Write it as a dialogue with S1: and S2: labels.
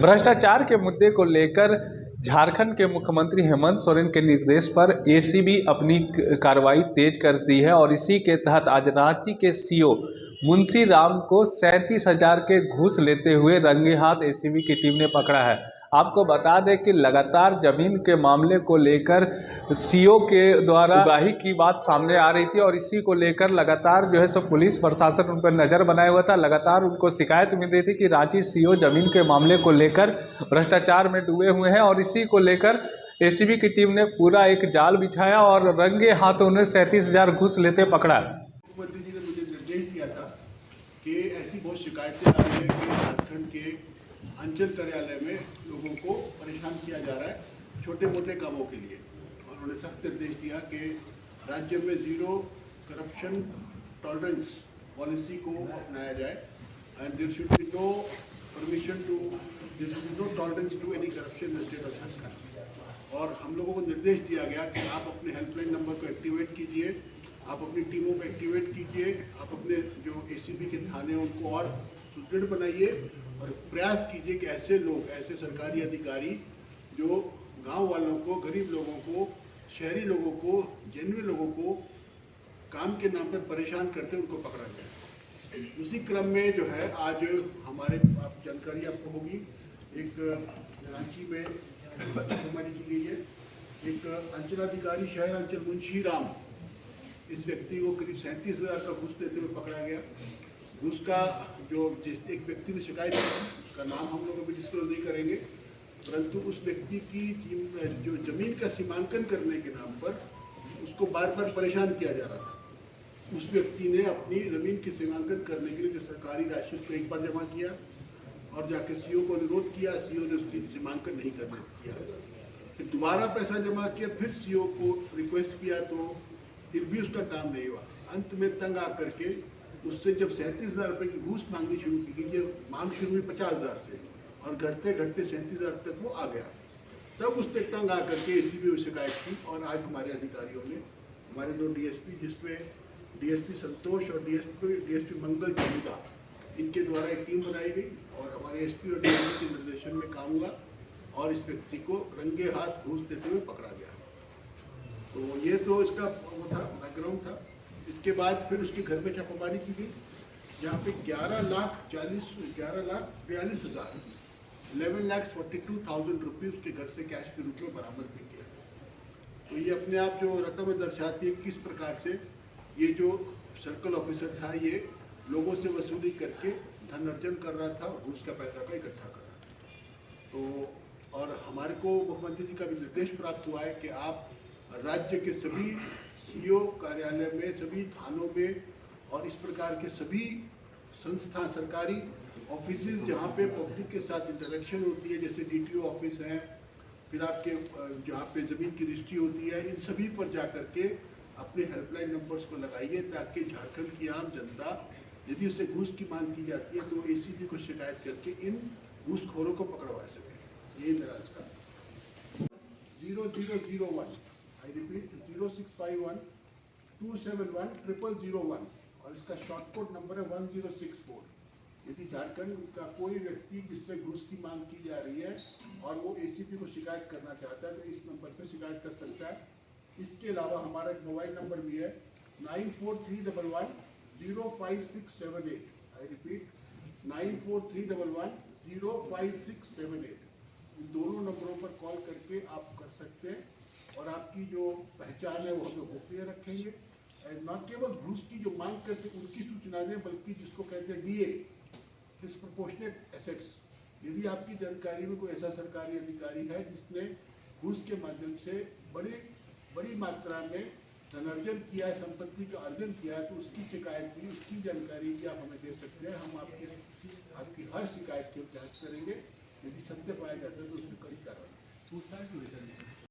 S1: भ्रष्टाचार के मुद्दे को लेकर झारखंड के मुख्यमंत्री हेमंत सोरेन के निर्देश पर एसीबी अपनी कार्रवाई तेज कर दी है और इसी के तहत आज रांची के सीओ मुंशी राम को 37,000 के घूस लेते हुए रंगे हाथ एसीबी की टीम ने पकड़ा है। आपको बता दें कि लगातार जमीन के मामले को लेकर सीओ के द्वारा उगाही की बात सामने आ रही थी और इसी को लेकर लगातार जो है सो पुलिस प्रशासन उन पर नज़र बनाए हुआ था। लगातार उनको शिकायत मिल रही थी कि रांची सीओ जमीन के मामले को लेकर भ्रष्टाचार में डूबे हुए हैं और इसी को लेकर एसीबी की टीम ने पूरा एक जाल बिछाया और रंगे हाथों उन्हें 37,000 घूस लेते पकड़ा।
S2: मुख्यमंत्री जी ने मुझे निर्देश दिया था कि ऐसी बहुत शिकायतें आ रही है कि झारखंड के अंचल कार्यालय में लोगों को परेशान किया जा रहा है छोटे मोटे कामों के लिए, और उन्होंने सख्त निर्देश दिया कि राज्य में जीरो करप्शन टॉलरेंस पॉलिसी को अपनाया जाए and there should be no permission to there should be no tolerance to any corruption in the state of Jharkhand. और हम लोगों को निर्देश दिया गया कि आप अपने हेल्पलाइन नंबर को एक्टिवेट कीजिए, आप अपनी टीमों को एक्टिवेट कीजिए, आप अपने जो एसीबी के थाने उनको और सुदृढ़ बनाइए और प्रयास कीजिए कि ऐसे लोग, ऐसे सरकारी अधिकारी जो गांव वालों को, गरीब लोगों को, शहरी लोगों को, जेन्युइन लोगों को काम के नाम पर परेशान करते उनको पकड़ा जाए। उसी क्रम में जो है आज हमारे आप जानकारी आपको होगी, एक रांची में हमारी की गई है, एक अंचलाधिकारी शहर अंचल मुंशी राम, इस व्यक्ति को करीब 37,000 का घूस देते हुए पकड़ा गया। घूस का जो जिस एक व्यक्ति ने शिकायत की, उसका नाम हम लोग अभी डिस्क्लोज नहीं करेंगे, परंतु उस व्यक्ति की जो जमीन का सीमांकन करने के नाम पर उसको बार बार परेशान किया जा रहा था। उस व्यक्ति ने अपनी जमीन की सीमांकन करने के लिए जो सरकारी राशि उसको एक बार जमा किया और जाके सीओ को अनुरोध किया, सीओ ने उसकी सीमांकन नहीं करने दिया, फिर दोबारा पैसा जमा किया, फिर सीओ को रिक्वेस्ट किया तो फिर भी उसका काम नहीं हुआ। अंत में तंग आकर के उससे जब 37,000 रुपये की घूस मांगनी शुरू की गई, ये मांग शुरू हुई 50,000 से और घटते घटते 37,000 तक वो आ गया। तब उसने तंग आकर के एसीबी में शिकायत की और आज हमारे अधिकारियों ने, हमारे दो डीएसपी, जिसमें डीएसपी संतोष और डीएसपी मंगल जमुदा, इनके द्वारा एक टीम बनाई गई और हमारे एसपी और डीएसपी के निर्देशन में काम हुआ और इस व्यक्ति को रंगे हाथ घूस देते हुए पकड़ा गया। तो ये तो इसका वो था, बैकग्राउंड था। इसके बाद फिर उसके घर में छापामारी की गई, जहाँ पे 11,42,000 रुपये उसके घर से कैश के रूप में बरामद भी किया। तो ये अपने आप जो रकम दर्शाती है किस प्रकार से ये जो सर्कल ऑफिसर था ये लोगों से वसूली करके धन अर्जन कर रहा था और घूस का पैसा का इकट्ठा कर रहा था। तो और हमारे को मुख्यमंत्री जी का भी निर्देश प्राप्त हुआ है कि आप राज्य के सभी सीओ कार्यालय में, सभी थानों में और इस प्रकार के सभी संस्थान, सरकारी ऑफिस जहाँ पे पब्लिक के साथ इंटरेक्शन होती है, जैसे डीटीओ ऑफिस है, फिर आपके जहाँ पे ज़मीन की रजिस्ट्री होती है, इन सभी पर जा कर के अपने हेल्पलाइन नंबर्स को लगाइए ताकि झारखंड की आम जनता यदि उससे घूस की मांग की जाती है तो एसीबी को शिकायत करके इन घूसखोरों को पकड़वा सके। यही मेरा इसका 0001, आई रिपीट 0651 271 0001 और इसका शॉर्ट कोड नंबर है 1064। यदि झारखंड का कोई व्यक्ति जिससे घूस की मांग की जा रही है और वो एसीपी को शिकायत करना चाहता है तो इस नंबर पर शिकायत कर सकता है। इसके अलावा हमारा एक मोबाइल नंबर भी है 9431 05678, आई रिपीट 9431 05678। इन दोनों नंबरों पर कॉल करके आप कर सकते हैं और आपकी जो पहचान है वो हम गोपनीय रखेंगे। न केवल घूस की जो मांग करते उनकी सूचना दें, बल्कि जिसको कहते हैं डीए, डिस्प्रपोर्शनेट एसेट्स, यदि आपकी जानकारी में कोई ऐसा सरकारी अधिकारी है जिसने घूस के माध्यम से बड़ी मात्रा में धनार्जन किया है, संपत्ति का अर्जन किया है, तो उसकी शिकायत भी, उसकी जानकारी भी आप हमें दे सकते हैं। हम आपकी हर शिकायत की जांच करेंगे, यदि सत्य पाया जाता है तो उसमें कड़ी कार्रवाई।